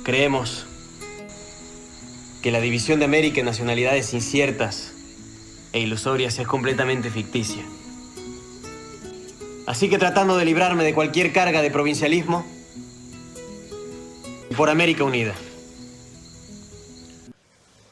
Creemos que la división de América en nacionalidades inciertas e ilusorias es completamente ficticia. Así que tratando de librarme de cualquier carga de provincialismo, por América Unida.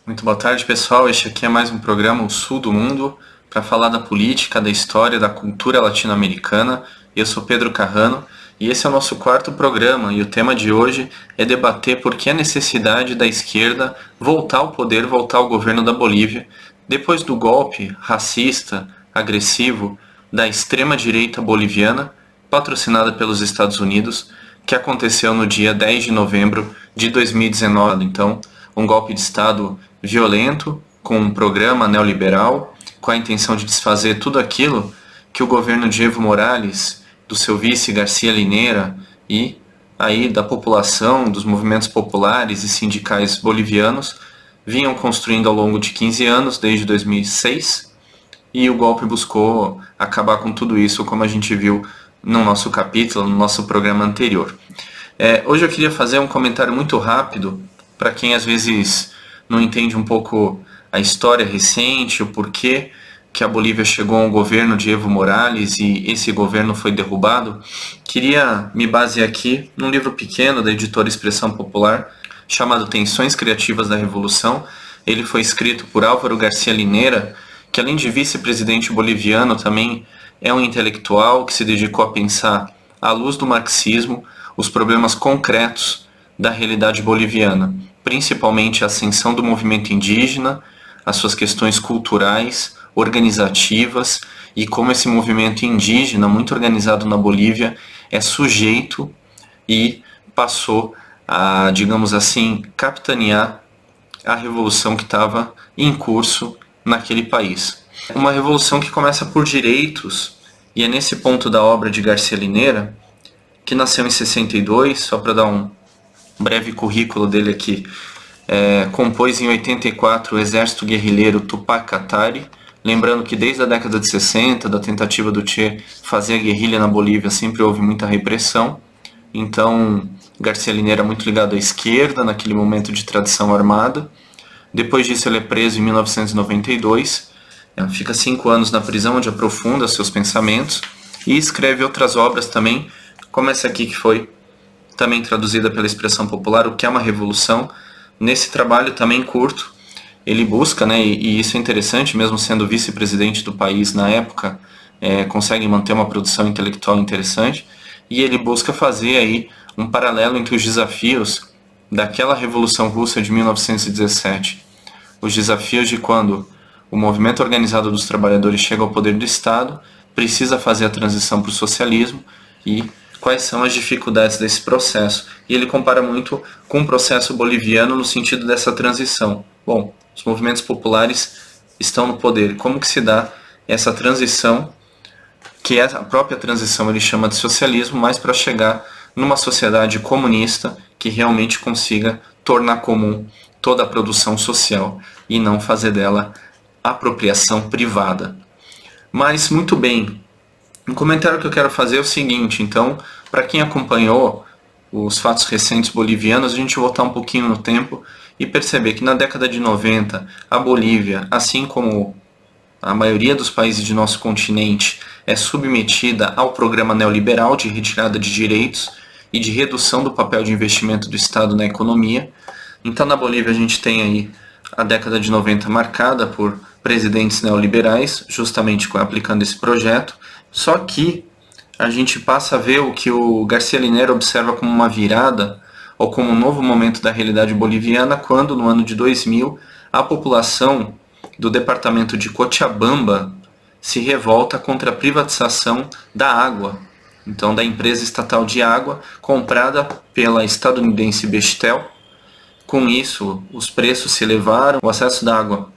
Muito boa tarde, pessoal. Este aqui é mais um programa O Sul do Mundo, para falar da política, da história, da cultura latino-americana. Eu sou Pedro Carrano e esse é o nosso quarto programa, e o tema de hoje é debater por que a necessidade da esquerda voltar ao poder, voltar ao governo da Bolívia, depois do golpe racista, agressivo, da extrema-direita boliviana, patrocinada pelos Estados Unidos, que aconteceu no dia 10 de novembro de 2019. Então, um golpe de Estado violento, com um programa neoliberal, com a intenção de desfazer tudo aquilo que o governo de Evo Morales, do seu vice Garcia Linera e aí da população, dos movimentos populares e sindicais bolivianos vinham construindo ao longo de 15 anos, desde 2006, e o golpe buscou acabar com tudo isso, como a gente viu no nosso capítulo, no nosso programa anterior. Hoje eu queria fazer um comentário muito rápido, para quem às vezes não entende um pouco a história recente, o porquê que a Bolívia chegou a um governo de Evo Morales e esse governo foi derrubado. Queria me basear aqui num livro pequeno da editora Expressão Popular, chamado Tensões Criativas da Revolução. Ele foi escrito por Álvaro Garcia Linera, que além de vice-presidente boliviano também é um intelectual que se dedicou a pensar, à luz do marxismo, os problemas concretos da realidade boliviana, principalmente a ascensão do movimento indígena, as suas questões culturais, organizativas, e como esse movimento indígena, muito organizado na Bolívia, é sujeito e passou a, digamos assim, capitanear a revolução que estava em curso naquele país. Uma revolução que começa por direitos, e é nesse ponto da obra de Garcia Linera, que nasceu em 62, só para dar um breve currículo dele aqui, compôs em 84 o exército guerrilheiro Tupac Katari, lembrando que desde a década de 60, da tentativa do Che fazer a guerrilha na Bolívia, sempre houve muita repressão. Então, Garcia Linera é muito ligado à esquerda, naquele momento de tradição armada. Depois disso ele é preso em 1992, fica 5 anos na prisão, onde aprofunda seus pensamentos, e escreve outras obras também, como essa aqui que foi também traduzida pela Expressão Popular, O que é uma Revolução. Nesse trabalho também curto, ele busca, e isso é interessante, mesmo sendo vice-presidente do país na época, consegue manter uma produção intelectual interessante, e ele busca fazer aí um paralelo entre os desafios daquela Revolução Russa de 1917, os desafios de quando o movimento organizado dos trabalhadores chega ao poder do Estado, precisa fazer a transição para o socialismo, e quais são as dificuldades desse processo. E ele compara muito com o processo boliviano no sentido dessa transição. Bom, os movimentos populares estão no poder. Como que se dá essa transição, que é a própria transição ele chama de socialismo, mas para chegar numa sociedade comunista que realmente consiga tornar comum toda a produção social e não fazer dela apropriação privada. Mas, muito bem, um comentário que eu quero fazer é o seguinte, então, para quem acompanhou os fatos recentes bolivianos, a gente voltar um pouquinho no tempo e perceber que na década de 90, a Bolívia, assim como a maioria dos países de nosso continente, é submetida ao programa neoliberal de retirada de direitos e de redução do papel de investimento do Estado na economia. Então, na Bolívia, a gente tem aí a década de 90 marcada por presidentes neoliberais, justamente aplicando esse projeto. Só que a gente passa a ver o que o Garcia Linera observa como uma virada, ou como um novo momento da realidade boliviana, quando, no ano de 2000, a população do departamento de Cochabamba se revolta contra a privatização da água, então da empresa estatal de água, comprada pela estadunidense Bechtel. Com isso, os preços se elevaram, o acesso da água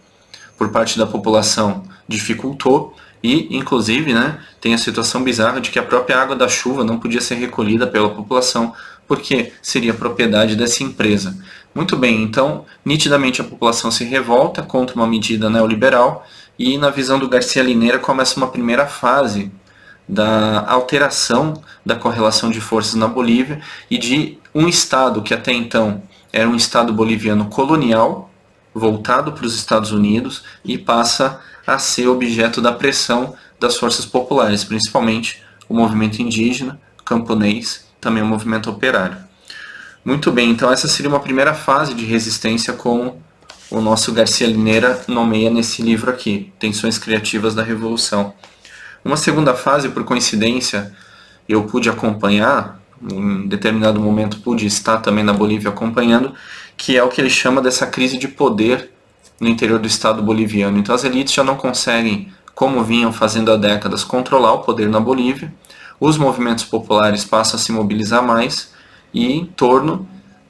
por parte da população dificultou, e, inclusive, tem a situação bizarra de que a própria água da chuva não podia ser recolhida pela população, porque seria propriedade dessa empresa. Muito bem, então, nitidamente a população se revolta contra uma medida neoliberal, e na visão do Garcia Linera começa uma primeira fase da alteração da correlação de forças na Bolívia e de um Estado que até então era um Estado boliviano colonial, voltado para os Estados Unidos, e passa a ser objeto da pressão das forças populares, principalmente o movimento indígena, camponês, também o movimento operário. Muito bem, então essa seria uma primeira fase de resistência como o nosso Garcia Linera nomeia nesse livro aqui, Tensões Criativas da Revolução. Uma segunda fase, por coincidência, eu pude acompanhar, em determinado momento pude estar também na Bolívia acompanhando, que é o que ele chama dessa crise de poder no interior do Estado boliviano. Então as elites já não conseguem, como vinham fazendo há décadas, controlar o poder na Bolívia, os movimentos populares passam a se mobilizar mais e em torno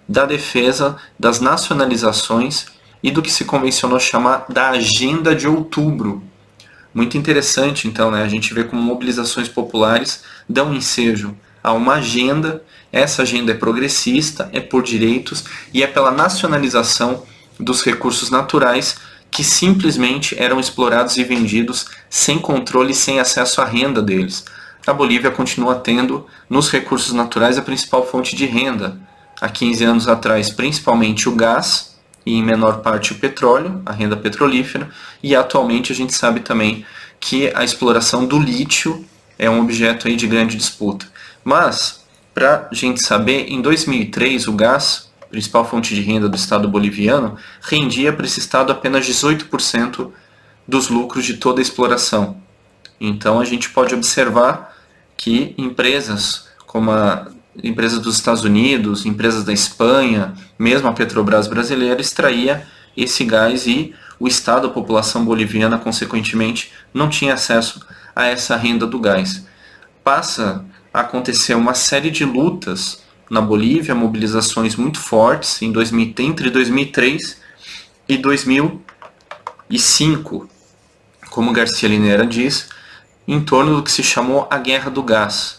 da defesa das nacionalizações e do que se convencionou chamar da Agenda de Outubro. Muito interessante, então, né? A gente vê como mobilizações populares dão ensejo a uma agenda. Essa agenda é progressista, é por direitos e é pela nacionalização dos recursos naturais que simplesmente eram explorados e vendidos sem controle e sem acesso à renda deles. A Bolívia continua tendo, nos recursos naturais, a principal fonte de renda. Há 15 anos atrás, principalmente o gás e, em menor parte, o petróleo, a renda petrolífera, e atualmente a gente sabe também que a exploração do lítio é um objeto aí de grande disputa. Mas, para a gente saber, em 2003 o gás, principal fonte de renda do Estado boliviano, rendia para esse Estado apenas 18% dos lucros de toda a exploração. Então a gente pode observar que empresas como empresas dos Estados Unidos, empresas da Espanha, mesmo a Petrobras brasileira, extraía esse gás e o Estado, a população boliviana, consequentemente, não tinha acesso a essa renda do gás. Passa a acontecer uma série de lutas na Bolívia, mobilizações muito fortes entre 2003 e 2005, como Garcia Linera diz, em torno do que se chamou a Guerra do Gás.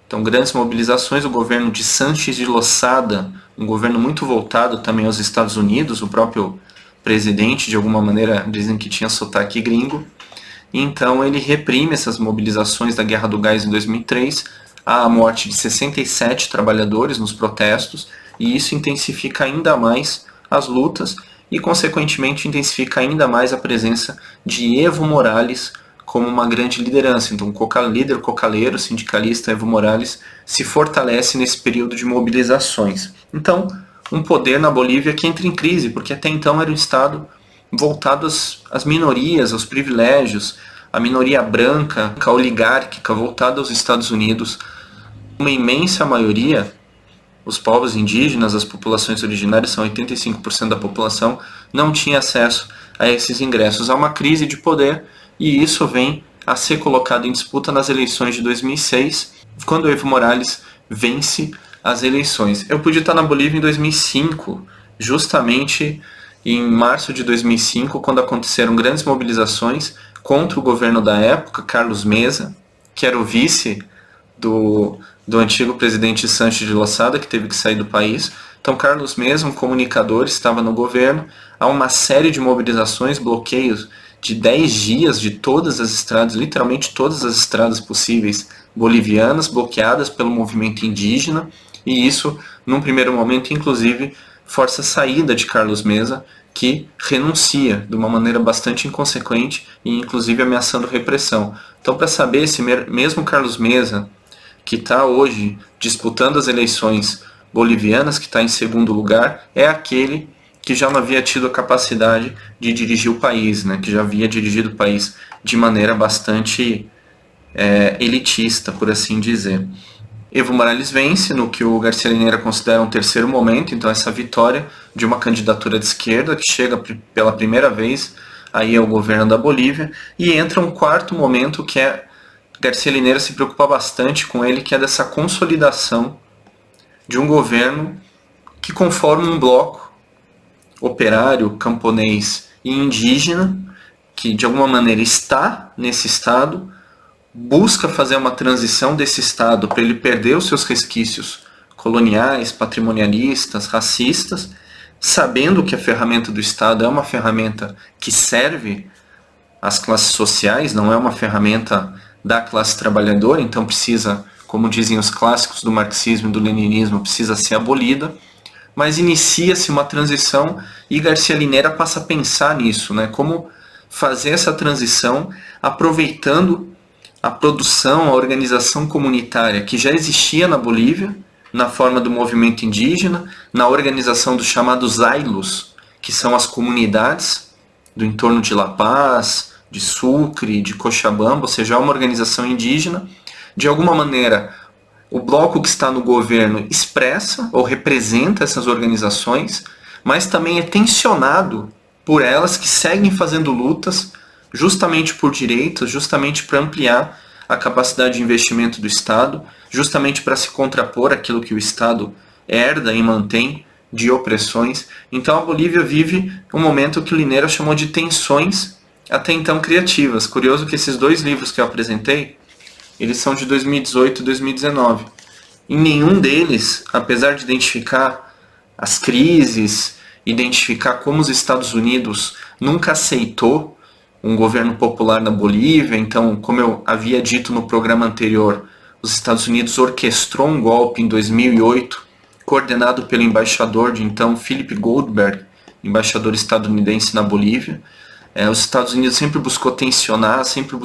Então, grandes mobilizações, o governo de Sánchez de Losada, um governo muito voltado também aos Estados Unidos, o próprio presidente, de alguma maneira, dizem que tinha sotaque gringo, então ele reprime essas mobilizações da Guerra do Gás em 2003, há a morte de 67 trabalhadores nos protestos, e isso intensifica ainda mais as lutas e, consequentemente, intensifica ainda mais a presença de Evo Morales como uma grande liderança. Então o líder cocaleiro, sindicalista Evo Morales, se fortalece nesse período de mobilizações. Então, um poder na Bolívia que entra em crise, porque até então era um Estado voltado às minorias, aos privilégios, a minoria branca, a oligárquica, voltada aos Estados Unidos. Uma imensa maioria, os povos indígenas, as populações originárias, são 85% da população, não tinha acesso a esses ingressos. Há uma crise de poder e isso vem a ser colocado em disputa nas eleições de 2006, quando Evo Morales vence as eleições. Eu pude estar na Bolívia em 2005, justamente em março de 2005, quando aconteceram grandes mobilizações contra o governo da época, Carlos Mesa, que era o vice do antigo presidente Sánchez de Losada, que teve que sair do país. Então Carlos Mesa, um comunicador, estava no governo. Há uma série de mobilizações, bloqueios de 10 dias de todas as estradas, literalmente todas as estradas possíveis bolivianas, bloqueadas pelo movimento indígena, e isso, num primeiro momento, inclusive, força a saída de Carlos Mesa, que renuncia de uma maneira bastante inconsequente e, inclusive, ameaçando repressão. Então, para saber se mesmo Carlos Mesa, que está hoje disputando as eleições bolivianas, que está em segundo lugar, é aquele que já não havia tido a capacidade de dirigir o país, né? Que já havia dirigido o país de maneira bastante elitista, por assim dizer. Evo Morales vence no que o Garcia Linera considera um terceiro momento, então essa vitória de uma candidatura de esquerda que chega pela primeira vez aí ao governo da Bolívia, e entra um quarto momento que Garcia Linera se preocupa bastante com ele, que é dessa consolidação de um governo que conforma um bloco operário, camponês e indígena, que de alguma maneira está nesse Estado, busca fazer uma transição desse Estado para ele perder os seus resquícios coloniais, patrimonialistas, racistas, sabendo que a ferramenta do Estado é uma ferramenta que serve às classes sociais, não é uma ferramenta da classe trabalhadora, então precisa, como dizem os clássicos do marxismo e do leninismo, precisa ser abolida. mas inicia-se uma transição e Garcia Linera passa a pensar nisso, né? Como fazer essa transição aproveitando a produção, a organização comunitária que já existia na Bolívia, na forma do movimento indígena, na organização dos chamados ailos, que são as comunidades do entorno de La Paz, de Sucre, de Cochabamba, ou seja, é uma organização indígena. De alguma maneira, o bloco que está no governo expressa ou representa essas organizações, mas também é tensionado por elas que seguem fazendo lutas justamente por direitos, justamente para ampliar a capacidade de investimento do Estado, justamente para se contrapor àquilo que o Estado herda e mantém de opressões. Então a Bolívia vive um momento que o Linera chamou de tensões até então criativas. Curioso que esses dois livros que eu apresentei, eles são de 2018 e 2019. Em nenhum deles, apesar de identificar as crises, identificar como os Estados Unidos nunca aceitou um governo popular na Bolívia, então, como eu havia dito no programa anterior, os Estados Unidos orquestrou um golpe em 2008, coordenado pelo embaixador de então, Philip Goldberg, embaixador estadunidense na Bolívia. Os Estados Unidos sempre buscou tensionar, sempre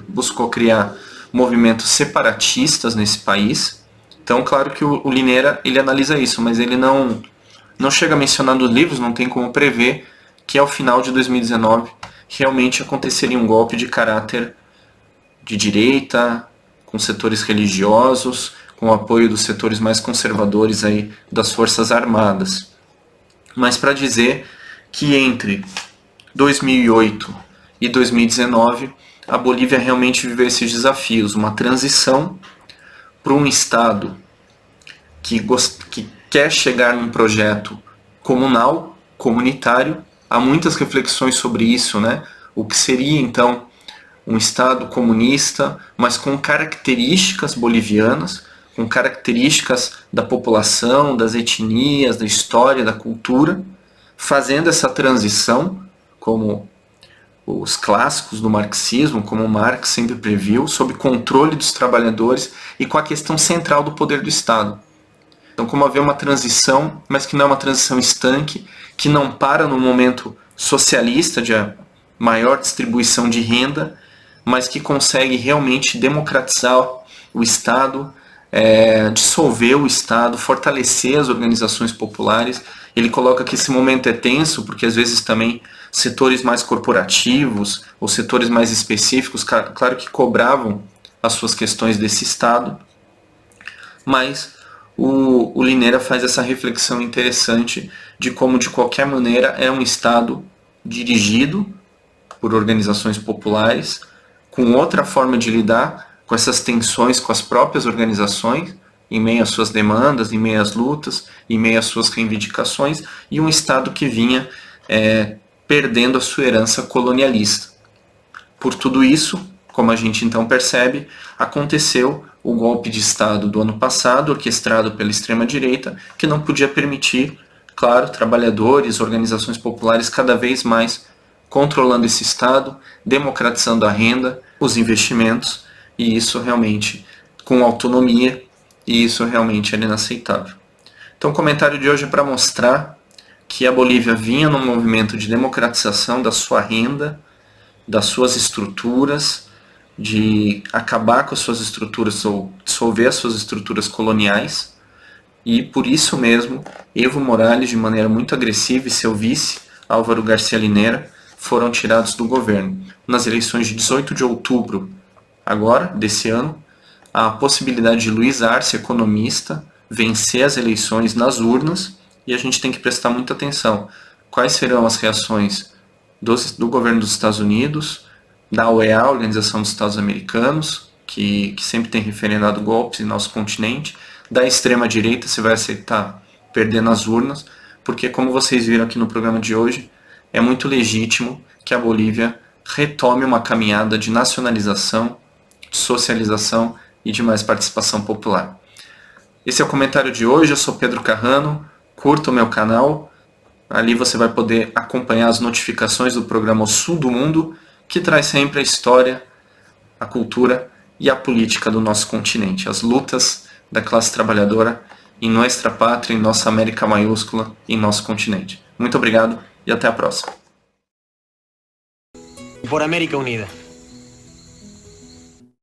buscou criar movimentos separatistas nesse país. Então, claro que o Linera ele analisa isso, mas ele não chega a mencionar nos livros, não tem como prever que ao final de 2019 realmente aconteceria um golpe de caráter de direita, com setores religiosos, com o apoio dos setores mais conservadores aí das Forças Armadas. Mas para dizer que entre 2008 e 2019, a Bolívia realmente viveu esses desafios, uma transição para um Estado que quer chegar num projeto comunal, comunitário. Há muitas reflexões sobre isso, né? O que seria então um Estado comunista, mas com características bolivianas, com características da população, das etnias, da história, da cultura, fazendo essa transição, como os clássicos do marxismo, como Marx sempre previu, sob controle dos trabalhadores e com a questão central do poder do Estado. Então, como haver uma transição, mas que não é uma transição estanque, que não para no momento socialista de maior distribuição de renda, mas que consegue realmente democratizar o Estado, dissolver o Estado, fortalecer as organizações populares. Ele coloca que esse momento é tenso, porque às vezes também setores mais corporativos ou setores mais específicos, claro que cobravam as suas questões desse Estado, mas o Linera faz essa reflexão interessante de como, de qualquer maneira, é um Estado dirigido por organizações populares, com outra forma de lidar com essas tensões com as próprias organizações, em meio às suas demandas, em meio às lutas, em meio às suas reivindicações, e um Estado que vinha perdendo a sua herança colonialista. Por tudo isso, como a gente então percebe, aconteceu o golpe de Estado do ano passado, orquestrado pela extrema-direita, que não podia permitir, claro, trabalhadores, organizações populares cada vez mais controlando esse Estado, democratizando a renda, os investimentos, e isso realmente com autonomia, e isso realmente é inaceitável. Então o comentário de hoje é para mostrar que a Bolívia vinha num movimento de democratização da sua renda, das suas estruturas, de acabar com as suas estruturas ou dissolver as suas estruturas coloniais, e por isso mesmo Evo Morales, de maneira muito agressiva, e seu vice, Álvaro Garcia Linera, foram tirados do governo. Nas eleições de 18 de outubro, agora, desse ano, há a possibilidade de Luiz Arce, economista, vencer as eleições nas urnas, e a gente tem que prestar muita atenção. Quais serão as reações do governo dos Estados Unidos, da OEA, Organização dos Estados Americanos, que sempre tem referendado golpes no nosso continente, da extrema-direita, se vai aceitar perder nas urnas, porque, como vocês viram aqui no programa de hoje, é muito legítimo que a Bolívia retome uma caminhada de nacionalização, de socialização e de mais participação popular. Esse é o comentário de hoje, eu sou Pedro Carrano, curta o meu canal, ali você vai poder acompanhar as notificações do programa O Sul do Mundo, que traz sempre a história, a cultura e a política do nosso continente, as lutas da classe trabalhadora em nossa pátria, em nossa América maiúscula, em nosso continente. Muito obrigado e até a próxima. Por América Unida.